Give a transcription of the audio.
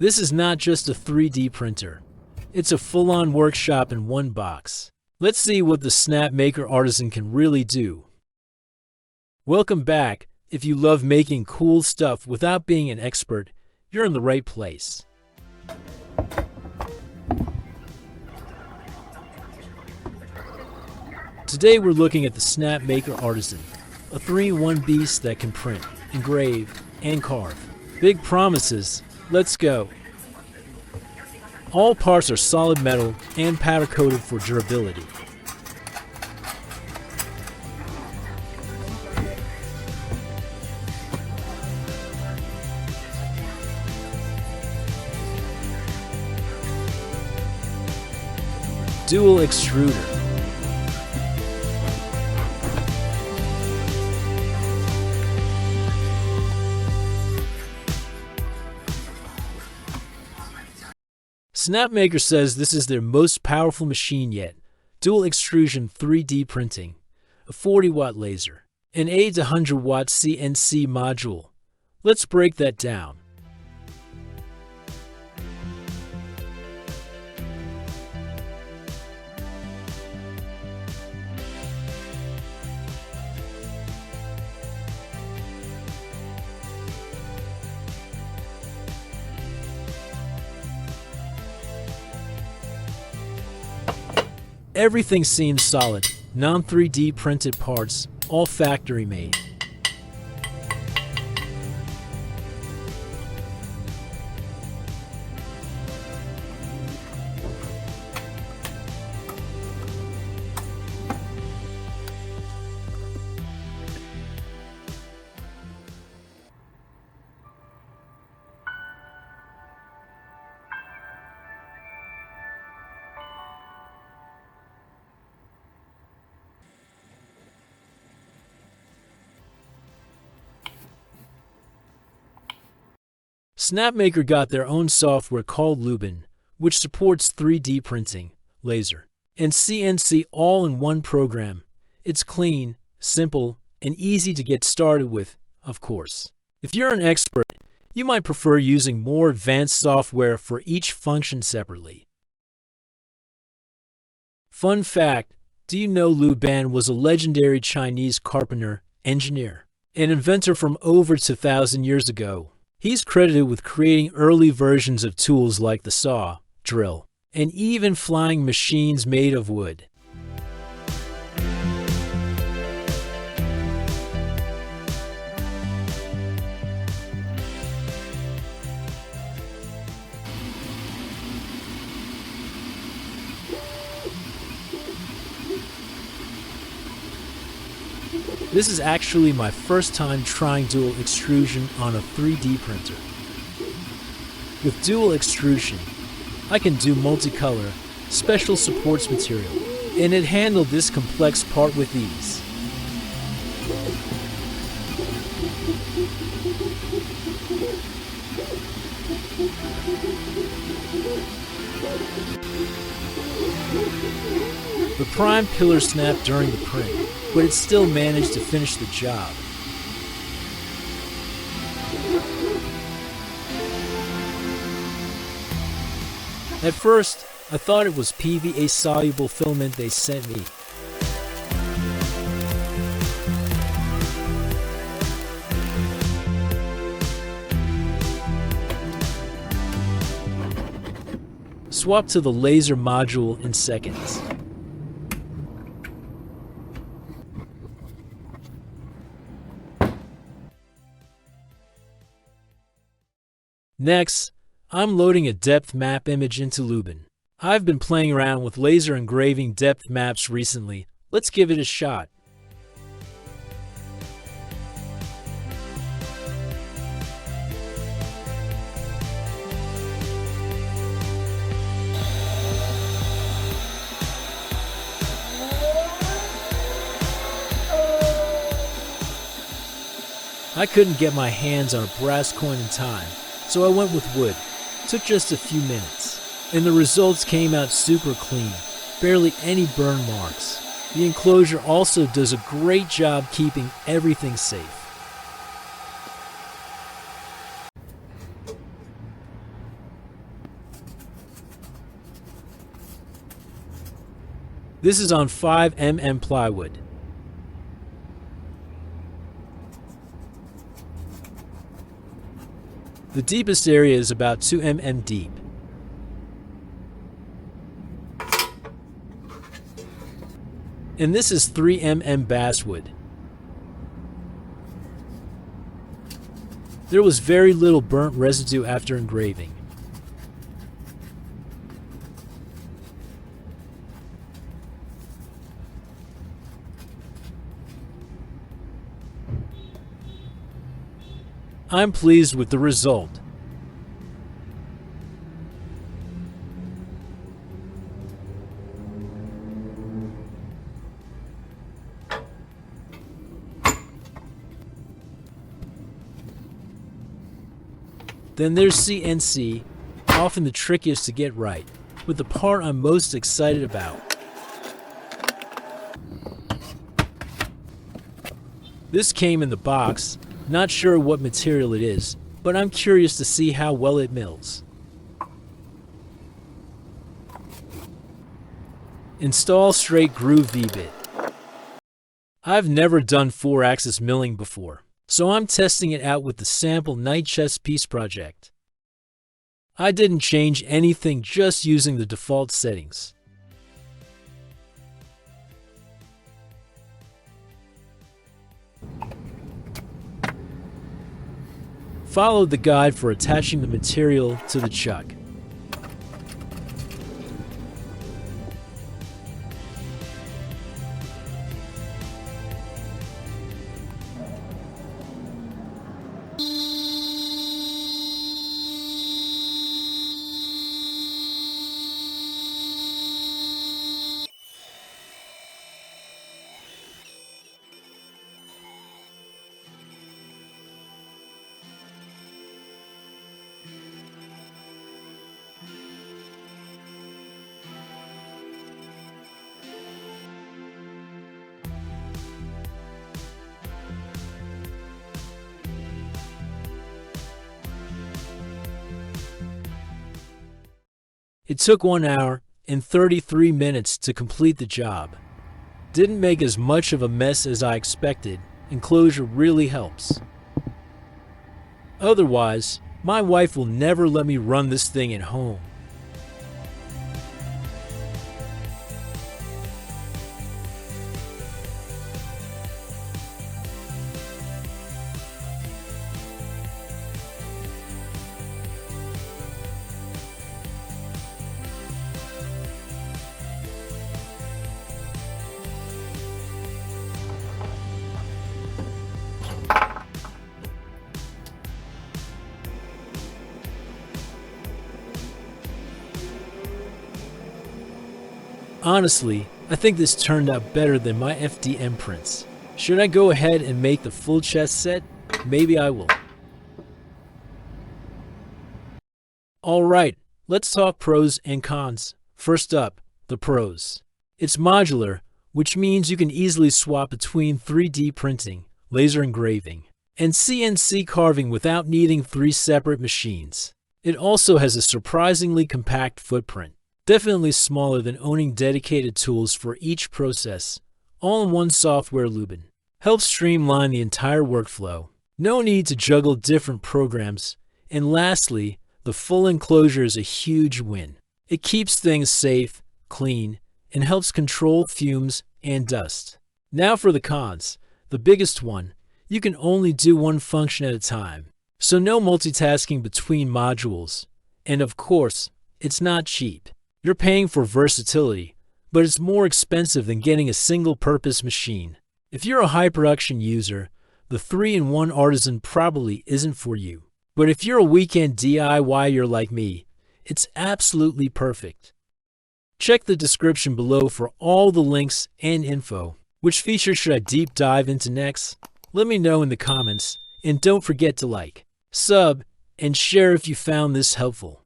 This is not just a 3D printer. It's a full-on workshop in one box. Let's see what the Snapmaker Artisan can really do. Welcome back. If you love making cool stuff without being an expert, you're in the right place. Today we're looking at the Snapmaker Artisan, a 3-in-1 beast that can print, engrave, and carve. Big promises. Let's go. All parts are solid metal and powder coated for durability. Dual extruder. Snapmaker says this is their most powerful machine yet. Dual extrusion 3D printing, a 40-watt laser, an 8 to 100-watt CNC module. Let's break that down. Everything seems solid, non-3D printed parts, all factory made. Snapmaker got their own software called Lubin, which supports 3D printing, laser, and CNC all in one program. It's clean, simple, and easy to get started with, of course. If you're an expert, you might prefer using more advanced software for each function separately. Fun fact, do you know Lu Ban was a legendary Chinese carpenter, engineer, and inventor from over 2,000 years ago? He's credited with creating early versions of tools like the saw, drill, and even flying machines made of wood. This is actually my first time trying dual extrusion on a 3D printer. With dual extrusion, I can do multicolor, special supports material, and it handled this complex part with ease. The prime pillar snapped during the print, but it still managed to finish the job. At first, I thought it was PVA-soluble filament they sent me. Swap to the laser module in seconds. Next, I'm loading a depth map image into Lubin. I've been playing around with laser engraving depth maps recently. Let's give it a shot. I couldn't get my hands on a brass coin in time, so I went with wood. Took just a few minutes, and the results came out super clean, barely any burn marks. The enclosure also does a great job keeping everything safe. This is on 5mm plywood. The deepest area is about 2mm deep. And this is 3mm basswood. There was very little burnt residue after engraving. I'm pleased with the result. Then there's CNC, often the trickiest to get right, but the part I'm most excited about. This came in the box. Not sure what material it is, but I'm curious to see how well it mills. Install straight groove V-bit. I've never done 4-axis milling before, so I'm testing it out with the sample night chess piece project. I didn't change anything, just using the default settings. Follow the guide for attaching the material to the chuck. It took 1 hour and 33 minutes to complete the job. Didn't make as much of a mess as I expected. Enclosure really helps. Otherwise, my wife will never let me run this thing at home. Honestly, I think this turned out better than my FDM prints. Should I go ahead and make the full chess set? Maybe I will. Alright, let's talk pros and cons. First up, the pros. It's modular, which means you can easily swap between 3D printing, laser engraving, and CNC carving without needing 3 separate machines. It also has a surprisingly compact footprint. Definitely smaller than owning dedicated tools for each process. All-in-one software Lubin. Helps streamline the entire workflow. No need to juggle different programs. And lastly, the full enclosure is a huge win. It keeps things safe, clean, and helps control fumes and dust. Now for the cons. The biggest one, you can only do one function at a time. So no multitasking between modules. And of course, it's not cheap. You're paying for versatility, but it's more expensive than getting a single-purpose machine. If you're a high-production user, the 3-in-1 Artisan probably isn't for you. But if you're a weekend DIYer like me, it's absolutely perfect. Check the description below for all the links and info. Which feature should I deep dive into next? Let me know in the comments, and don't forget to like, sub, and share if you found this helpful.